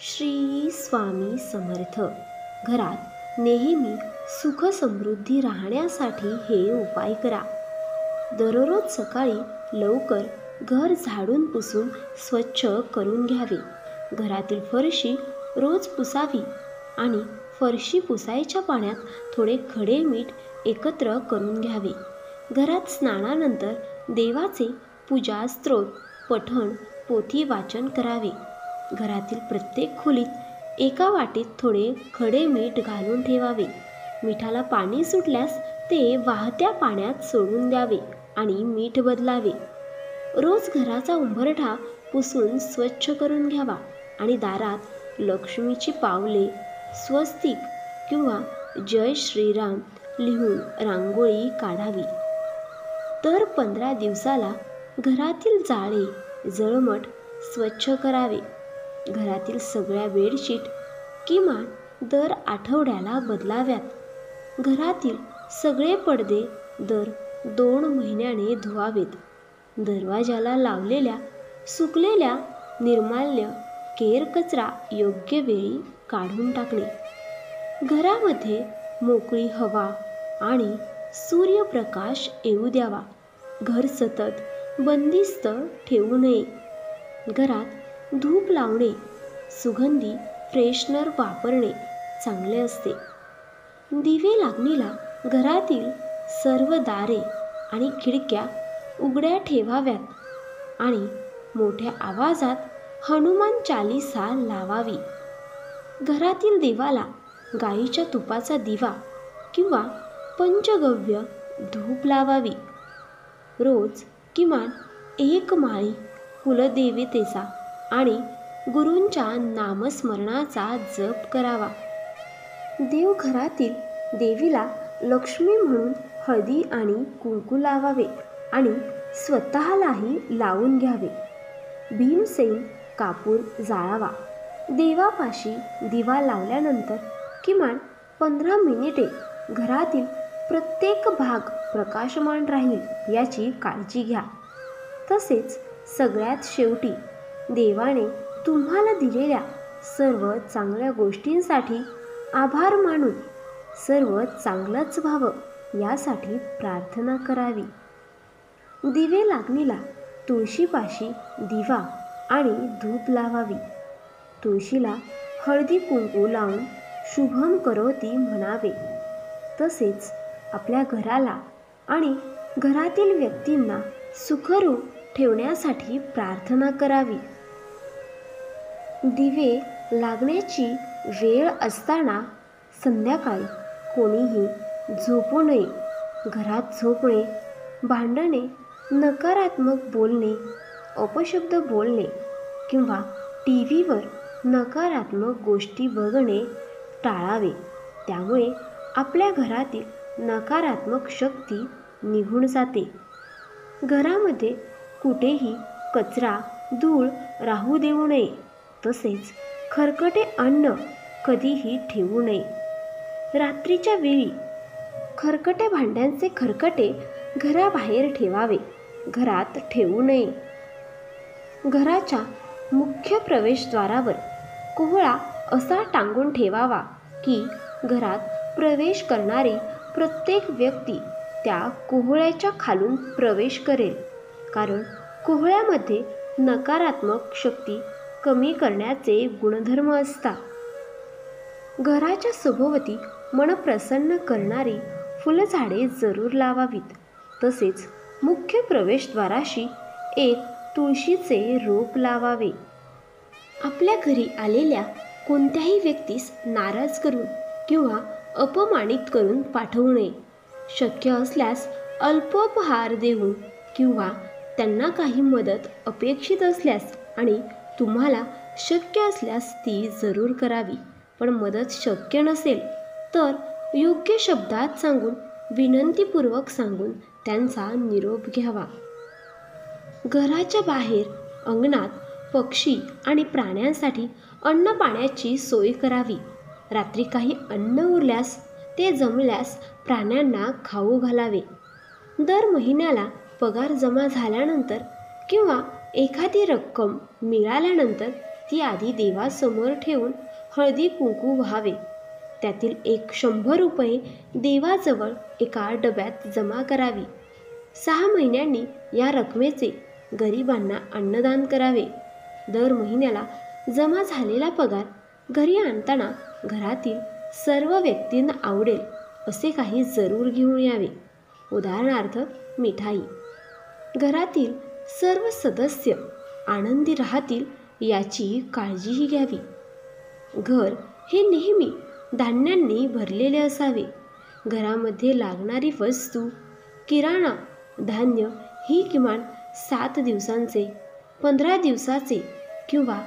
श्री स्वामी समर्थ. घरात नेहमी सुख समृद्धी राहण्यासाठी हे उपाय करा. दररोज सकाळी लवकर घर झाडून पुसून स्वच्छ करून घ्यावे. घरातील फरशी रोज पुसावी आणि फरशी पुसायच्या पाण्यात थोडे खडे मीठ एकत्र करून घ्यावे. घरात स्नानानंतर देवाचे पूजा स्तोत्र पठण पोथी वाचन करावे. घरातील प्रत्येक खोलीत एका वाटीत थोडे खडे मीठ घालून ठेवावे. मिठाला पाणी सुटल्यास ते वाहत्या पाण्यात सोडून द्यावे आणि मीठ बदलावे. रोज घराचा उंबरठा पुसून स्वच्छ करून घ्यावा आणि दारात लक्ष्मीची पावले, स्वस्तिक किंवा जय श्रीराम लिहून रांगोळी काढावी. दर 15 दिवसाला घरातील जाळे जळमट स्वच्छ करावे. घरातील सगळ्या बेडशीट किमान दर आठवड्याला बदलाव्यात. घरातील सगळे पडदे दर 2 महिन्याने धुवावेत. दरवाजाला लावलेल्या सुकलेल्या निर्माल्य केर कचरा योग्य वेळी काढून टाकणे. घरामध्ये मोकळी हवा आणि सूर्यप्रकाश येऊ द्यावा. घर सतत बंदिस्त ठेवू नये. घरात धूप लावणे, सुगंधी फ्रेशनर वापरणे चांगले असते. दिवे लागणीला घरातील सर्व दारे आणि खिडक्या उघड्या ठेवाव्यात आणि मोठ्या आवाजात हनुमान चालीसा लावावी. घरातील देवाला गाईच्या तुपाचा दिवा किंवा पंचगव्य धूप लावावी. रोज किमान 1 माळी कुलदेवतेचा आणि गुरूंच्या नामस्मरणाचा जप करावा. देवघरातील देवीला लक्ष्मी म्हणून हळदी आणि कुंकू लावावे आणि स्वतःलाही लावून घ्यावे. भीमसेन कापूर जाळावा. देवापाशी दिवा लावल्यानंतर किमान 15 मिनिटे घरातील प्रत्येक भाग प्रकाशमान राहील याची काळजी घ्या. तसेच सगळ्यात शेवटी देवाने तुम्हाला दिलेल्या सर्व चांगल्या गोष्टींसाठी आभार मानून सर्व चांगलंच व्हावं यासाठी प्रार्थना करावी. दिवे लागणीला तुळशीपाशी दिवा आणि धूप लावावी. तुळशीला हळदी कुंकू लावून शुभम करोती म्हणावे. तसेच आपल्या घराला आणि घरातील व्यक्तींना सुखरूप ठेवण्यासाठी प्रार्थना करावी. दिवे लागण्याची वेळ असताना संध्याकाळी कोणीही झोपू नये. घरात झोपणे, भांडणे, नकारात्मक बोलणे, अपशब्द बोलणे किंवा टीव्हीवर नकारात्मक गोष्टी बघणे टाळावे. त्यामुळे आपल्या घरातील नकारात्मक शक्ती निघून जाते. घरामध्ये कुठेही कचरा, धूळ राहू देऊ नये. तसेच खरकटे अन्न कधीही ठेवू नये. रात्रीच्या वेळी खरकटे भांड्यांचे खरकटे घराबाहेर ठेवावे, घरात ठेवू नये. घराच्या मुख्य प्रवेशद्वारावर कोहळा असा टांगून ठेवावा की घरात प्रवेश करणारी प्रत्येक व्यक्ती त्या कोहळ्याच्या खालून प्रवेश करेल. कारण कोहळ्यामध्ये नकारात्मक शक्ती कमी करण्याचे गुणधर्म असतात. घराच्या सभोवती मन प्रसन्न करणारी फुलझाडे जरूर लावावीत. तसेच मुख्य प्रवेशद्वाराशी एक तुळशीचे रोप लावावे. आपल्या घरी आलेल्या कोणत्याही व्यक्तीस नाराज करून किंवा अपमानित करून पाठवू नये. शक्य असल्यास अल्पोपहार देऊन किंवा त्यांना काही मदत अपेक्षित असल्यास आणि तुम्हाला शक्य असल्यास ती जरूर करावी. पण मदत शक्य नसेल तर योग्य शब्दात सांगून, विनंतीपूर्वक सांगून त्यांचा निरोप घ्यावा. घराच्या बाहेर अंगणात पक्षी आणि प्राण्यांसाठी अन्न पाण्याची सोय करावी. रात्री काही अन्न उरल्यास ते जमल्यास प्राण्यांना खाऊ घालावे. दर महिन्याला पगार जमा झाल्यानंतर किंवा एखादी रक्कम मिळाल्यानंतर ती आधी देवासमोर ठेवून हळदी कुंकू व्हावे. त्यातील 100 रुपये देवाजवळ एका डब्यात जमा करावी. 6 महिन्यांनी या रकमेचे गरिबांना अन्नदान करावे. दर महिन्याला जमा झालेला पगार घरी आणताना घरातील सर्व व्यक्तींना आवडेल असे काही जरूर घेऊन यावे. उदाहरणार्थ मिठाई. घरातील सर्व सदस्य आनंदी राहतील याची काळजीही घ्यावी. घर हे नेहमी धान्यांनी भरलेले असावे. घरामध्ये लागणारी वस्तू, किराणा, धान्य ही किमान 7 दिवसांचे, 15 दिवसाचे किंवा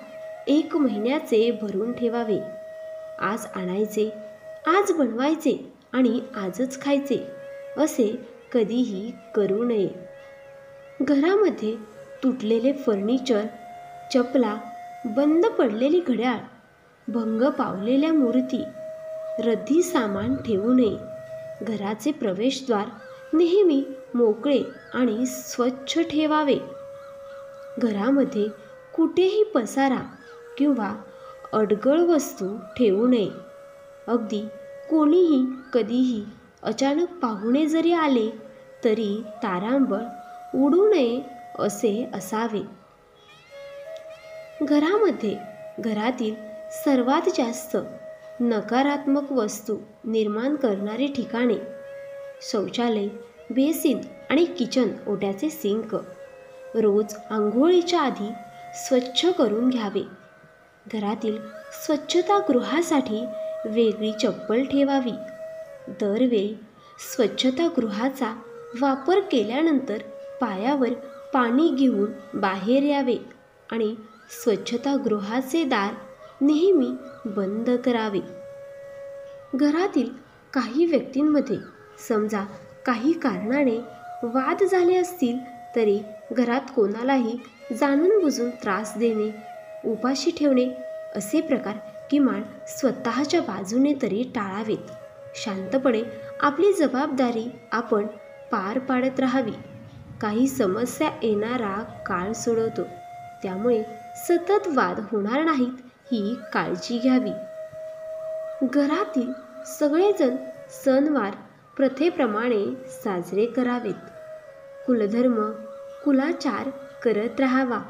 1 महिन्याचे भरून ठेवावे. आज आणायचे, आज बनवायचे आणि आजच खायचे असे कधीही करू नये. घरामध्ये तुटलेले फर्निचर, चपला, बंद पडलेली घड्याळ, भंग पावलेल्या मूर्ती, रद्दी सामान ठेवू नये. घराचे प्रवेशद्वार नेहमी मोकळे आणि स्वच्छ ठेवावे. घरामध्ये कुठेही पसारा किंवा अडगळ वस्तू ठेवू नये. अगदी कोणीही कधीही अचानक पाहुणे जरी आले तरी तारांबळ उडू नये असे असावे. घरामध्ये घरातील सर्वात जास्त नकारात्मक वस्तू निर्माण करणारी ठिकाणे: शौचालय, बेसिन आणि किचन ओट्याचे सिंक रोज आंघोळीच्या आधी स्वच्छ करून घ्यावे. घरातील स्वच्छतागृहासाठी वेगळी चप्पल ठेवावी. दरवेळी स्वच्छतागृहाचा वापर केल्यानंतर पायावर पाणी घेऊन बाहेर यावे आणि स्वच्छतागृहाचे दार नेहमी बंद करावे. घरातील काही व्यक्तींमध्ये समजा काही कारणाने वाद झाले असतील तरी घरात कोणालाही जाणून बुजून त्रास देणे, उपाशी ठेवणे असे प्रकार किमान स्वतःच्या बाजूने तरी टाळावेत. शांतपणे आपली जबाबदारी आपण पार पाडत राहावी. काही समस्या येणारा काळ सोडवतो, त्यामुळे सतत वाद होणार नाहीत ही काळजी घ्यावी. घरातील सगळेजण सणवार प्रथेप्रमाणे साजरे करावेत. कुलधर्म, कुलाचार करत राहावा.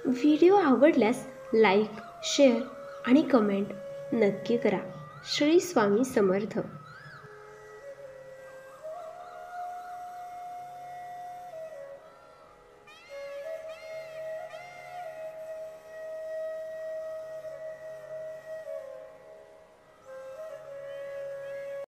व्हिडिओ आवडल्यास लाईक, शेअर आणि कमेंट नक्की करा. श्री स्वामी समर्थ.